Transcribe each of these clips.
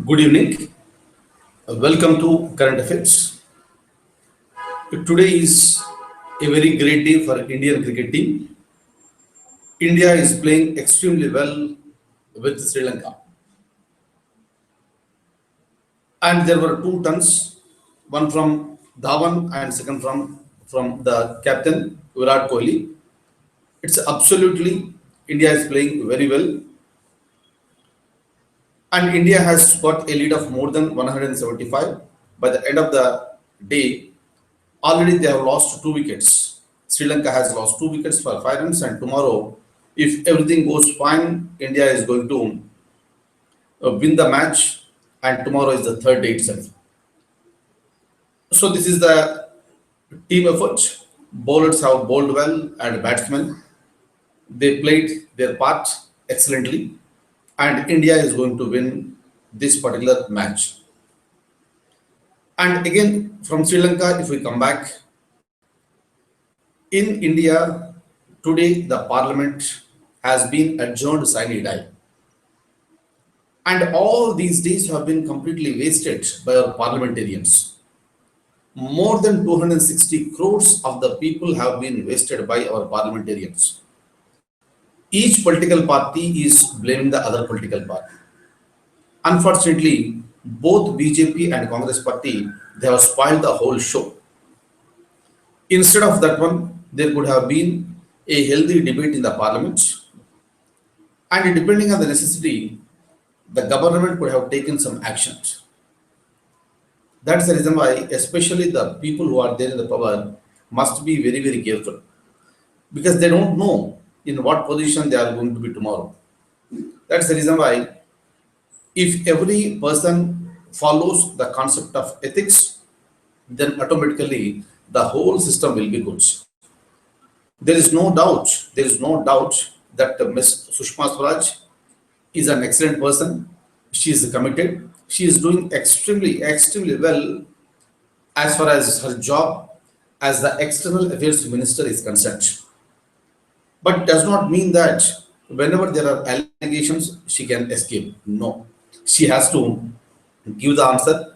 Good evening. Welcome to Current Affairs. Today is a very great day for Indian cricket team. India is playing extremely well with Sri Lanka, and there were two turns, one from Dhawan and second from the captain Virat Kohli. It's absolutely India is playing very well, and India has got a lead of more than 175. By the end of the day, already they have lost two wickets. Sri Lanka has lost two wickets for 5 runs, and tomorrow, if everything goes fine, India is going to win the match, and tomorrow is the third day itself. So this is the team effort. Bowlers have bowled well, and batsmen they played their part excellently, and India is going to win this particular match. And again, from Sri Lanka, if we come back, in India, today the parliament has been adjourned sine die. And all these days have been completely wasted by our parliamentarians. More than 260 crores of the people have been wasted by our parliamentarians. Each political party is blaming the other political party. Unfortunately, both BJP and Congress party they have spoiled the whole show. Instead of that one, there could have been a healthy debate in the parliament, and depending on the necessity, the government could have taken some actions. That's the reason why, especially the people who are there in the power, must be very, very careful because they don't know in what position they are going to be tomorrow. That's the reason why, if every person follows the concept of ethics, then automatically the whole system will be good. There is no doubt that Ms. Sushma Swaraj is an excellent person. She is committed. She is doing extremely well as far as her job as the External Affairs Minister is concerned. But it does not mean that whenever there are allegations, she can escape. No, she has to give the answer.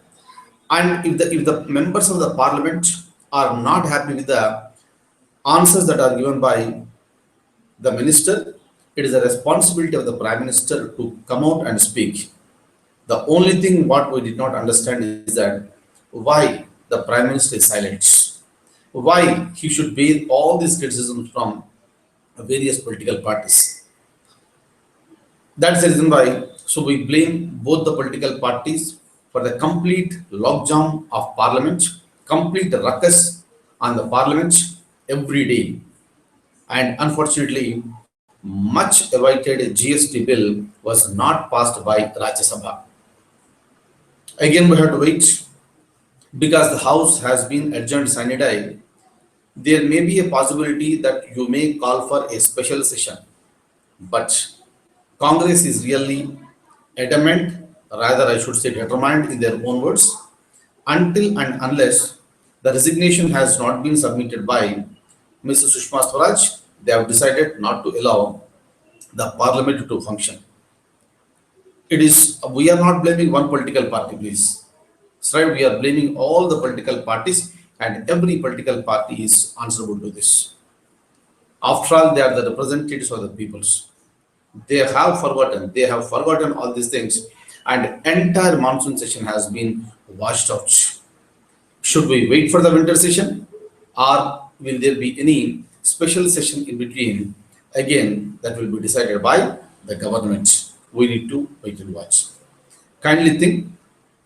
And if the members of the parliament are not happy with the answers that are given by the minister, it is a responsibility of the prime minister to come out and speak. The only thing what we did not understand is that why the prime minister is silent, why he should bear all these criticisms from various political parties. That's the reason why. So we blame both the political parties for the complete logjam of parliament, complete ruckus on the parliament every day. And unfortunately, much awaited GST bill was not passed by Rajya Sabha. Again, we have to wait because the House has been adjourned sine die. There may be a possibility that you may call for a special session, but Congress is really adamant, rather, I should say, determined in their own words, until and unless the resignation has not been submitted by Ms. Sushma Swaraj, they have decided not to allow the parliament to function. It is, we are not blaming one political party, please. That's right, we are blaming all the political parties, and every political party is answerable to this. After all, they are the representatives of the peoples. They have forgotten all these things, and entire monsoon session has been washed out. Should we wait for the winter session, or will there be any special session in between? Again, that will be decided by the government. We need to wait and watch. Kindly think,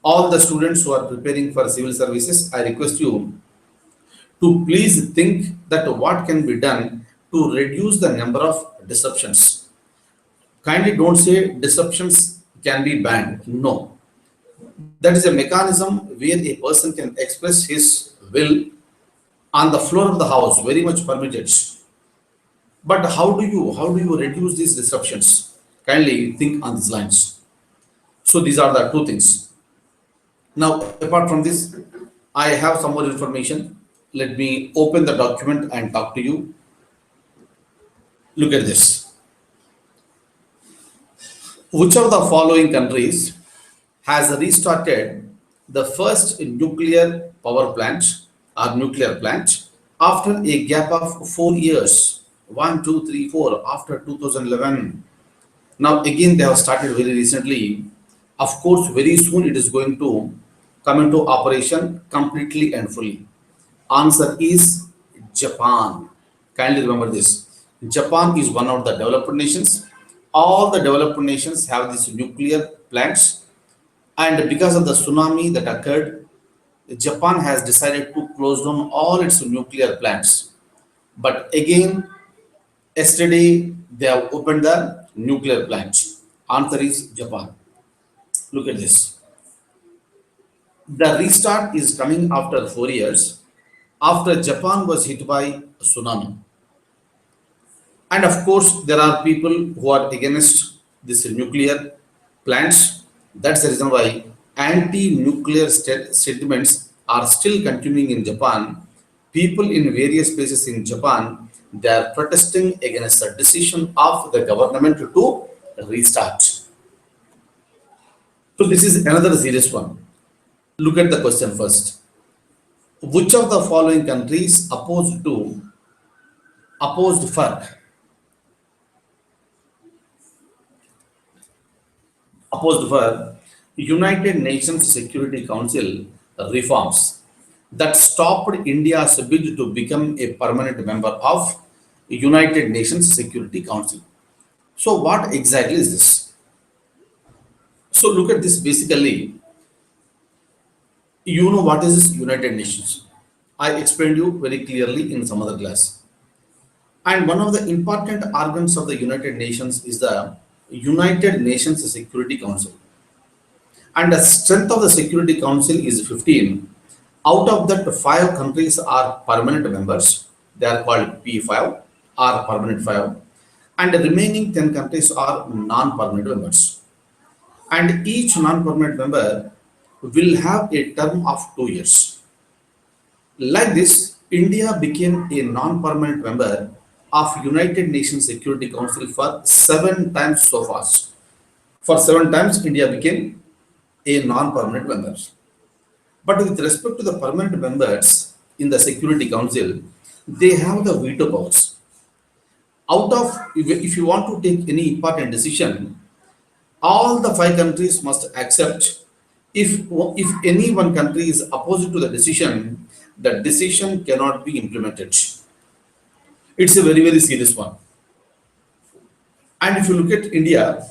all the students who are preparing for civil services, I request you to please think that what can be done to reduce the number of disruptions. Kindly don't say disruptions can be banned. No, that is a mechanism where a person can express his will on the floor of the house, very much permitted. But how do you reduce these disruptions? Kindly think on these lines. So these are the two things. Now, apart from this, I have some more information. Let me open the document and talk to you. Look at this. Which of the following countries has restarted the first nuclear power plant or nuclear plant after a gap of 4 years. One, two, three, four, after 2011. Now, again, they have started very recently. Of course, very soon it is going to come into operation completely and fully. Answer is Japan. Kindly remember this. Japan is one of the developed nations. All the developed nations have these nuclear plants, and because of the tsunami that occurred, Japan has decided to close down all its nuclear plants. But again, yesterday they have opened the nuclear plants. Answer is Japan. Look at this. The restart is coming after 4 years, after Japan was hit by a tsunami. And of course, there are people who are against this nuclear plants. That's the reason why anti-nuclear sentiments are still continuing in Japan. People in various places in Japan, they are protesting against the decision of the government to restart. So this is another serious one. Look at the question first. Which of the following countries opposed for United Nations Security Council reforms that stopped India's bid to become a permanent member of United Nations Security Council? So what exactly is this? So look at this. Basically, you know what is this United Nations. I explained you very clearly in some other class. And one of the important organs of the United Nations is the United Nations Security Council. And the strength of the Security Council is 15. Out of that, 5 countries are permanent members. They are called P5 or permanent 5. And the remaining 10 countries are non-permanent members. And each non-permanent member will have a term of 2 years. Like this, India became a non-permanent member of United Nations Security Council for 7 times so fast. For 7 times, India became a non-permanent member. But with respect to the permanent members in the Security Council, they have the veto powers. If you want to take any important decision, all the 5 countries must accept. If any one country is opposed to the decision cannot be implemented. It's a very, very serious one. And if you look at India,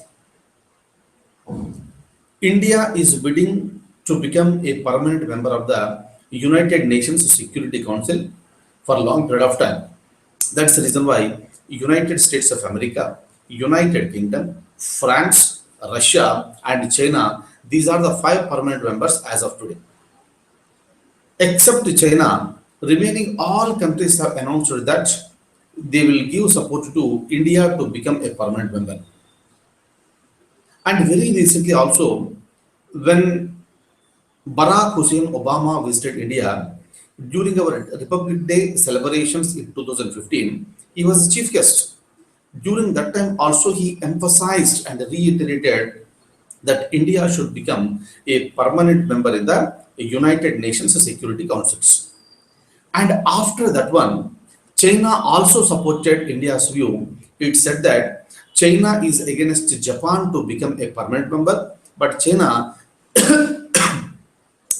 India is bidding to become a permanent member of the United Nations Security Council for a long period of time. That's the reason why United States of America, United Kingdom, France, Russia, and China, these are the 5 permanent members as of today. Except China, remaining all countries have announced that they will give support to India to become a permanent member. And very recently also, when Barack Hussein Obama visited India during our Republic Day celebrations in 2015, he was chief guest. During that time also he emphasized and reiterated that India should become a permanent member in the United Nations Security Councils. And after that one, China also supported India's view. It said that China is against Japan to become a permanent member, but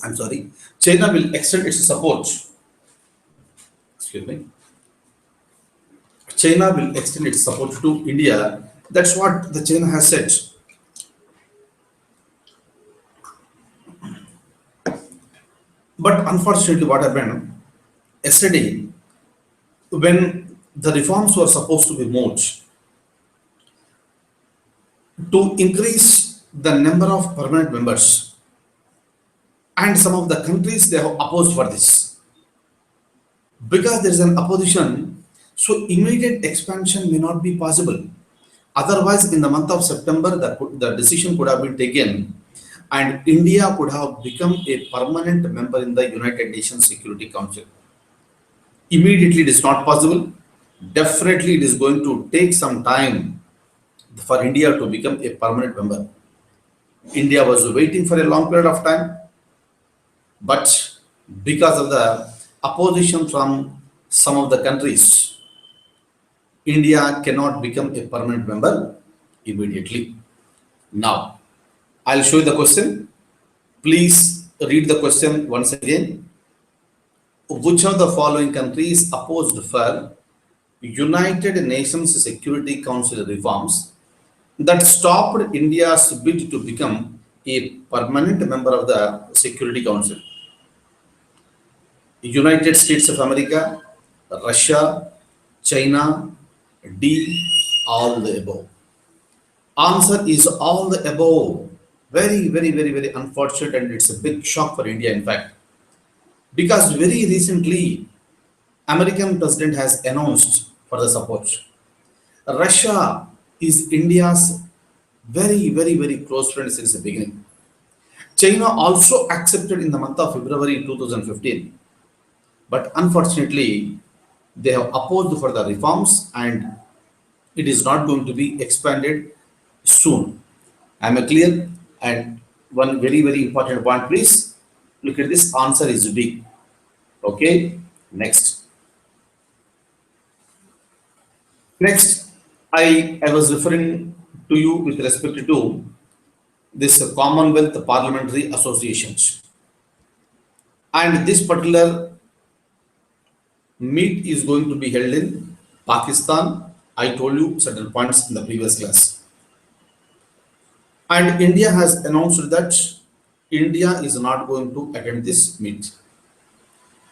I'm sorry, China will extend its support. Excuse me. China will extend its support to India. That's what the China has said. But unfortunately, what happened yesterday, when the reforms were supposed to be moved to increase the number of permanent members, and some of the countries they have opposed for this because there is an opposition, so immediate expansion may not be possible. Otherwise, in the month of September, the decision could have been taken and India could have become a permanent member in the United Nations Security Council. Immediately, it is not possible. Definitely, it is going to take some time for India to become a permanent member. India was waiting for a long period of time, but because of the opposition from some of the countries, India cannot become a permanent member immediately. Now, I'll show you the question. Please read the question once again. Which of the following countries opposed for United Nations Security Council reforms that stopped India's bid to become a permanent member of the Security Council? United States of America, Russia, China, D, all the above. Answer is all the above. Very, very, very, very unfortunate, and it's a big shock for India, in fact, because very recently American president has announced for the support. Russia is India's very, very, very close friend since the beginning. China also accepted in the month of February 2015, but unfortunately, they have opposed for the reforms and it is not going to be expanded soon. Am I clear? And one very, very important point, please look at this. Answer is B. Okay. Next. Next, I was referring to you with respect to this Commonwealth Parliamentary Associations. And this particular meet is going to be held in Pakistan. I told you certain points in the previous class. And India has announced that India is not going to attend this meet.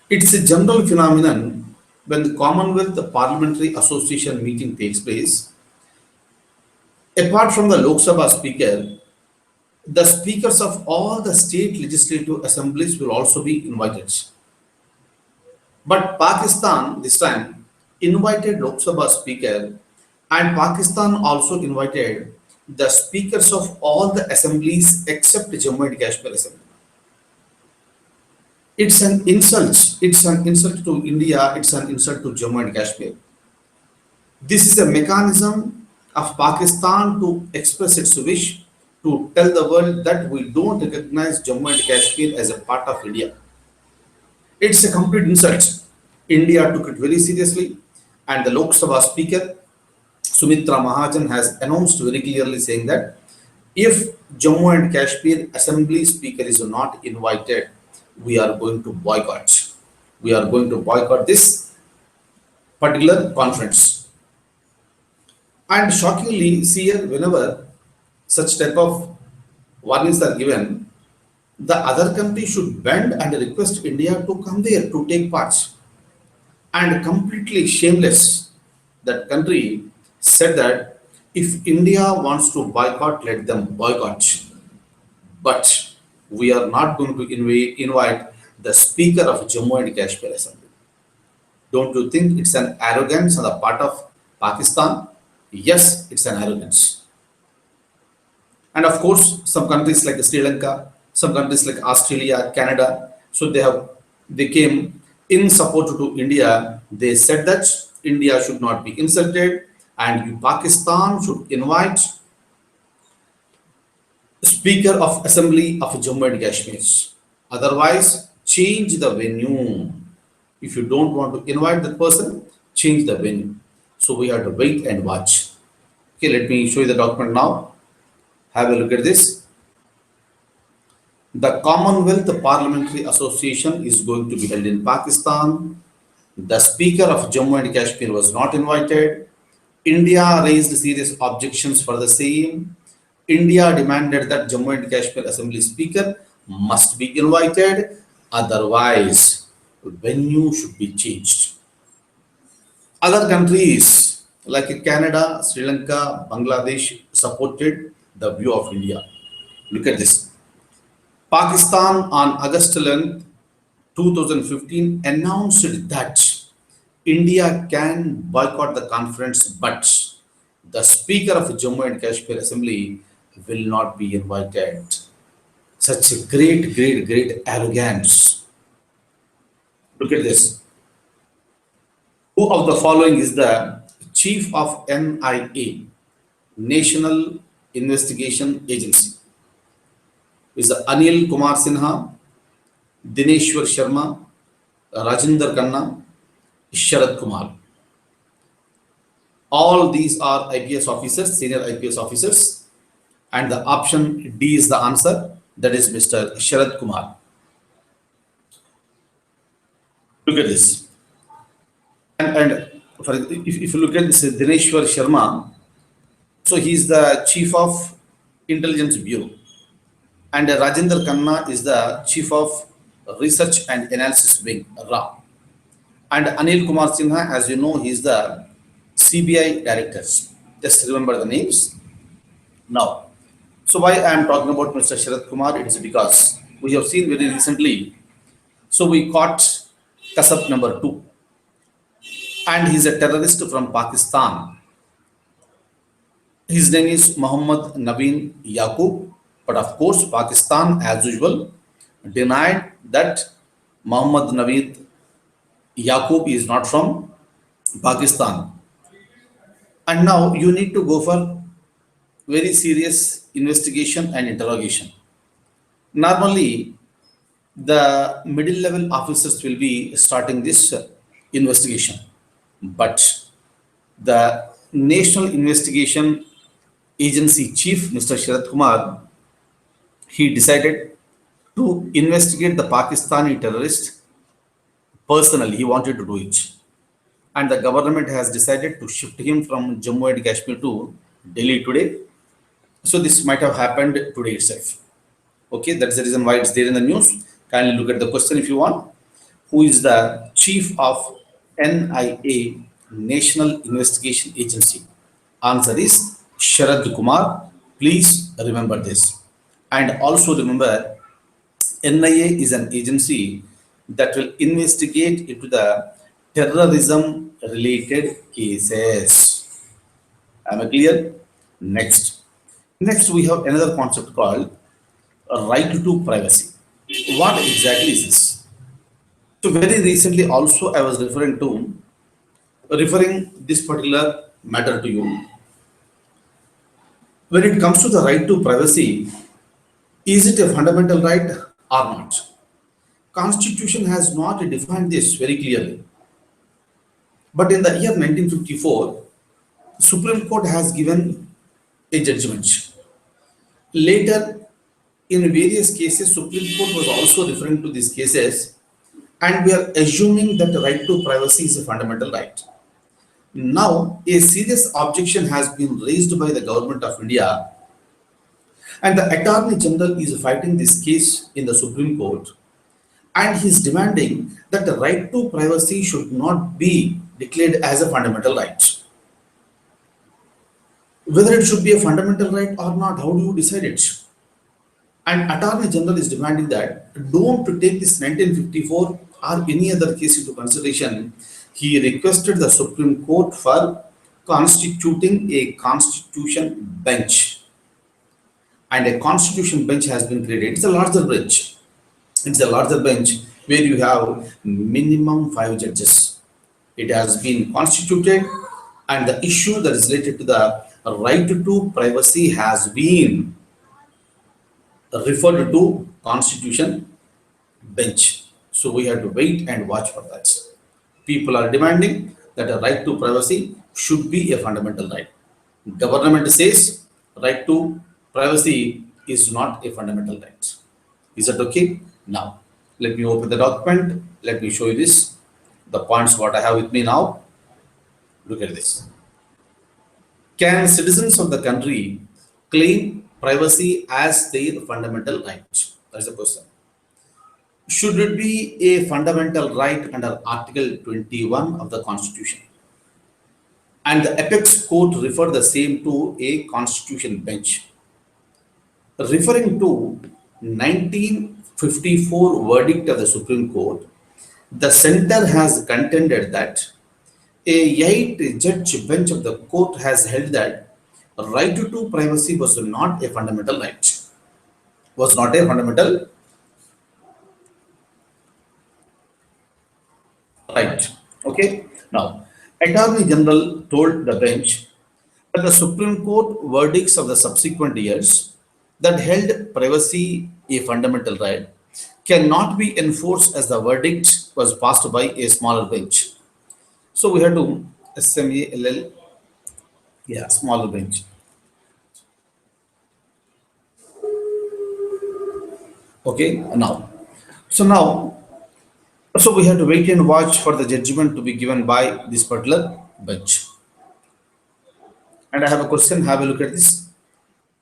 It's a general phenomenon when the Commonwealth Parliamentary Association meeting takes place. Apart from the Lok Sabha speaker, the speakers of all the state legislative assemblies will also be invited. But Pakistan this time invited Lok Sabha speaker, and Pakistan also invited the speakers of all the assemblies except Jammu and Kashmir assembly. It's an insult. It's an insult to India. It's an insult to Jammu and Kashmir. This is a mechanism of Pakistan to express its wish to tell the world that we don't recognize Jammu and Kashmir as a part of India. It's a complete insult. India took it very seriously, and the Lok Sabha Speaker Sumitra Mahajan has announced very clearly saying that if Jammu and Kashmir Assembly Speaker is not invited, we are going to boycott. We are going to boycott this particular conference. And shockingly, see here, whenever such type of warnings are given, the other country should bend and request India to come there to take part. And completely shameless, that country said that if India wants to boycott, let them boycott. But we are not going to invite the Speaker of Jammu and Kashmir Assembly. Don't you think it's an arrogance on the part of Pakistan? Yes, it's an arrogance. And of course, some countries like Sri Lanka, some countries like Australia, Canada, so they came in support to India. They said that India should not be insulted and Pakistan should invite Speaker of Assembly of Jammu and Kashmir. Otherwise, change the venue. If you don't want to invite that person, change the venue. So we have to wait and watch. Okay, let me show you the document now. Have a look at this. The Commonwealth Parliamentary Association is going to be held in Pakistan. The Speaker of Jammu and Kashmir was not invited. India raised serious objections for the same. India demanded that Jammu and Kashmir Assembly Speaker must be invited, otherwise venue should be changed. Other countries like Canada, Sri Lanka, Bangladesh supported the view of India. Look at this. Pakistan on August 11, 2015 announced that India can boycott the conference, but the Speaker of Jammu and Kashmir Assembly will not be invited. Such a great, great, great arrogance. Look at this. Who of the following is the chief of NIA, National Investigation Agency? is Anil Kumar Sinha, Dineshwar Sharma, Rajinder Khanna, Sharad Kumar. All these are IPS officers, senior IPS officers, and the option D is the answer. That is Mr. Sharad Kumar. Look at this. And if you look at this, Dineshwar Sharma, so he is the chief of intelligence bureau, and Rajendra Khanna is the chief of research and analysis wing, RA. And Anil Kumar Sinha, as you know, he is the CBI director. Just remember the names. Now, so why I am talking about Mr. Sharad Kumar? It is because we have seen very recently. So we caught Kasab number 2, and he's a terrorist from Pakistan. His name is Muhammad Naveen Yaqub, but of course, Pakistan, as usual, denied that Muhammad Naveen Yaqub is not from Pakistan. And now you need to go for very serious investigation and interrogation. Normally, the middle level officers will be starting this investigation, but the National Investigation Agency Chief, Mr. Sharad Kumar, he decided to investigate the Pakistani terrorist personally. He wanted to do it. And the government has decided to shift him from Jammu and Kashmir to Delhi today. So this might have happened today itself. Okay, that's the reason why it's there in the news. Kindly look at the question if you want. Who is the chief of NIA, National Investigation Agency? Answer is Sharad Kumar. Please remember this. And also remember, NIA is an agency that will investigate into the terrorism related cases. Am I clear? Next. Next, we have another concept called a right to privacy. What exactly is this? So very recently also I was referring this particular matter to you. When it comes to the right to privacy, is it a fundamental right or not? Constitution has not defined this very clearly. But in the year 1954, Supreme Court has given a judgment. Later, in various cases, Supreme Court was also referring to these cases, and we are assuming that the right to privacy is a fundamental right. Now, a serious objection has been raised by the government of India, and the Attorney General is fighting this case in the Supreme Court, and he is demanding that the right to privacy should not be declared as a fundamental right. Whether it should be a fundamental right or not, how do you decide it? And Attorney General is demanding that don't take this 1954 or any other case into consideration. He requested the Supreme Court for constituting a constitution bench. And a constitution bench has been created. It's a larger bench. It's a larger bench where you have minimum 5 judges. It has been constituted, and the issue that is related to the right to privacy has been referred to constitution bench. So we have to wait and watch for that. People are demanding that a right to privacy should be a fundamental right. Government says right to privacy is not a fundamental right. Is that okay? Now, let me open the document. Let me show you this. The points what I have with me now. Look at this. Can citizens of the country claim privacy as their fundamental right? That's the question. Should it be a fundamental right under Article 21 of the Constitution? And the apex court referred the same to a constitution bench. Referring to 1954 verdict of the Supreme Court, the center has contended that a 8-judge bench of the court has held that right to privacy was not a fundamental right. Was not a fundamental right. Okay. Now, Attorney General told the bench that the Supreme Court verdicts of the subsequent years that held privacy a fundamental right, cannot be enforced as the verdict was passed by a smaller bench. So we have to SMALL, yeah, smaller bench. Okay, now. So now, so we have to wait and watch for the judgment to be given by this particular bench. And I have a question, have a look at this.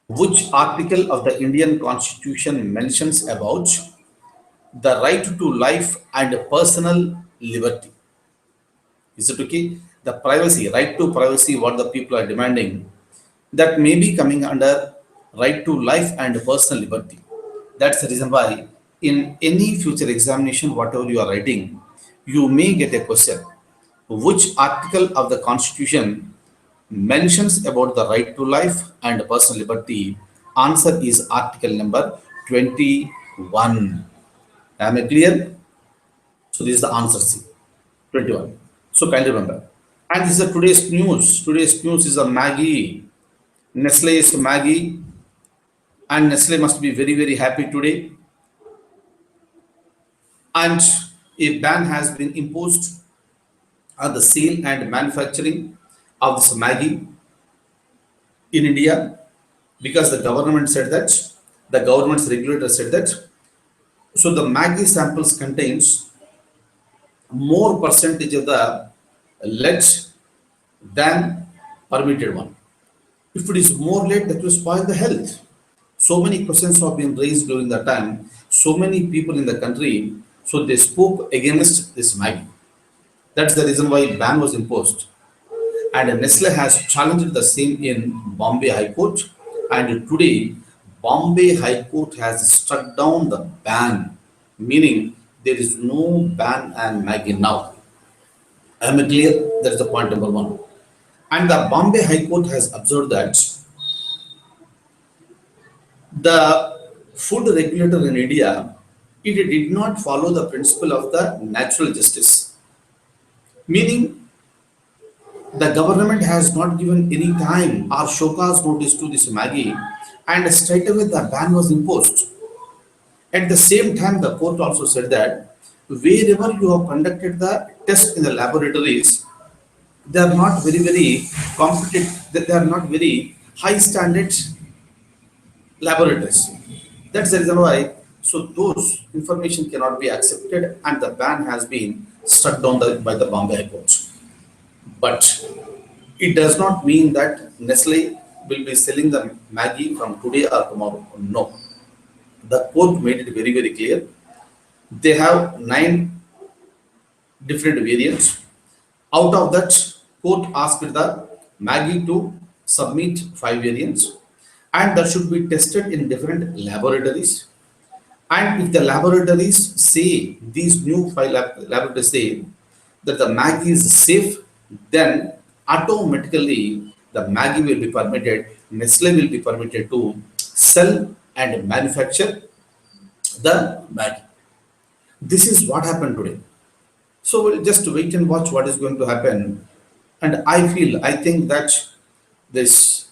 Which article of the Indian Constitution mentions about the right to life and personal liberty? Is it okay? The privacy, right to privacy, what the people are demanding, that may be coming under right to life and personal liberty. That's the reason why in any future examination, whatever you are writing, you may get a question. Which article of the Constitution mentions about the right to life and personal liberty? Answer is article number 21. Am I clear? So this is the answer C, 21. So kindly remember. And this is the today's news. Today's news is a Maggi. Nestle is Maggi, and Nestle must be very, very happy today. And a ban has been imposed on the sale and manufacturing of this Maggi in India, because the government said that, the government's regulator said that, so the Maggi samples contains more percentage of the lead than permitted one. If it is more lead, that will spoil the health. So many questions have been raised during that time. So many people in the country, so they spoke against this Maggi. That's the reason why ban was imposed. And Nestle has challenged the same in Bombay High Court. And today, Bombay High Court has struck down the ban, meaning there is no ban on Maggi now. Am I clear? That is the point number one. And the Bombay High Court has observed that the food regulator in India, it did not follow the principle of the natural justice, meaning the government has not given any time or show cause notice to this Maggie, and straight away the ban was imposed. At the same time, the court also said that wherever you have conducted the test in the laboratories, they are not very, very competent, they are not very high standard laboratories. That's the reason why. So those information cannot be accepted, and the ban has been struck down by the Bombay High Court. But it does not mean that Nestle will be selling the Maggi from today or tomorrow. No, the court made it very, very clear. They have 9 different variants. Out of that, court asked the Maggi to submit 5 variants, and that should be tested in different laboratories. And if the laboratories say, these new laboratories say that the Maggi is safe, then automatically the Maggi will be permitted, Nestle will be permitted to sell and manufacture the Maggi. This is what happened today. So we'll just wait and watch what is going to happen. And I think that this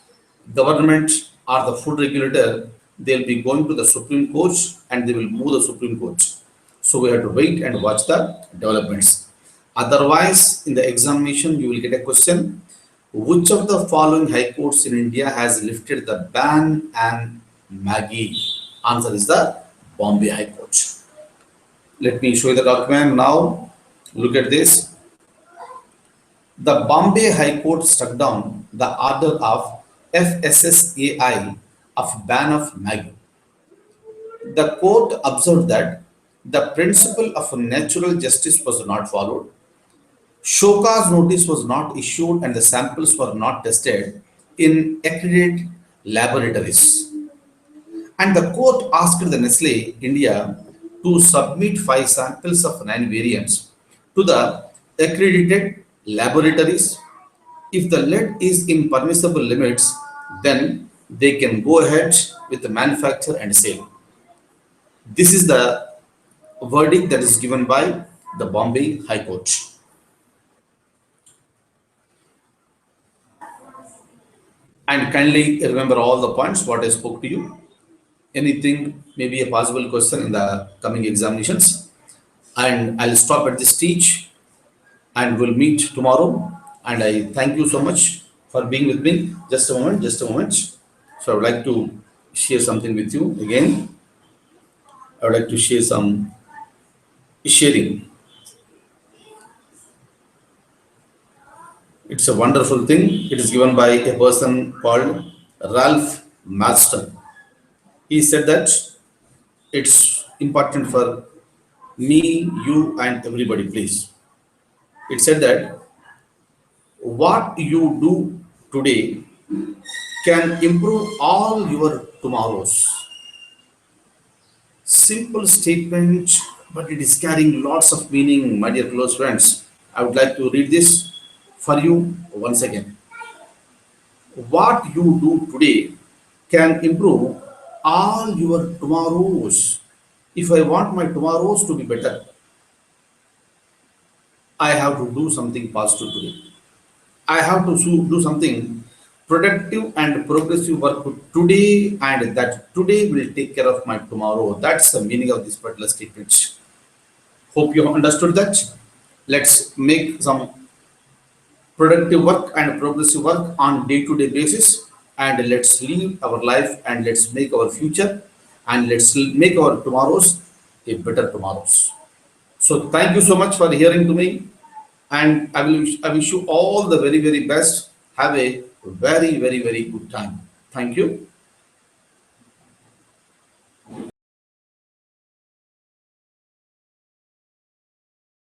government or the food regulator, they'll be going to the Supreme Court and they will move the Supreme Court. So we have to wait and watch the developments. Otherwise, in the examination, you will get a question: which of the following high courts in India has lifted the ban on Maggi? Answer is the Bombay High Court. Let me show you the document now. Look at this. The Bombay High Court struck down the order of FSSAI of ban of Maggi. The court observed that the principle of natural justice was not followed, show cause notice was not issued, and the samples were not tested in accredited laboratories. And the court asked the Nestle India to submit 5 samples of 9 variants to the accredited laboratories. If the lead is in permissible limits, then they can go ahead with the manufacture and sale. This is the verdict that is given by the Bombay High Court. And kindly remember all the points what I spoke to you. anything, maybe a possible question in the coming examinations. And I'll stop at this stage and we'll meet tomorrow. And I thank you so much for being with me. Just a moment, just a moment. So I would like to share something with you again. I would like to share some sharing. It's a wonderful thing. It is given by a person called Ralph Marston. He said that it's important for me, you, and everybody, please. It said that what you do today can improve all your tomorrows. Simple statement, but it is carrying lots of meaning, my dear close friends. I would like to read this for you once again. What you do today can improve all your tomorrows. If I want my tomorrows to be better, I have to do something positive today. I have to do something productive and progressive work today, and that today will take care of my tomorrow. That's the meaning of this particular statement. Hope you have understood that. Let's make some productive work and progressive work on day-to-day basis, and let's live our life and let's make our future and let's make our tomorrows a better tomorrows. So thank you so much for hearing to me, and I wish you all the very best. Have a very good time. Thank you.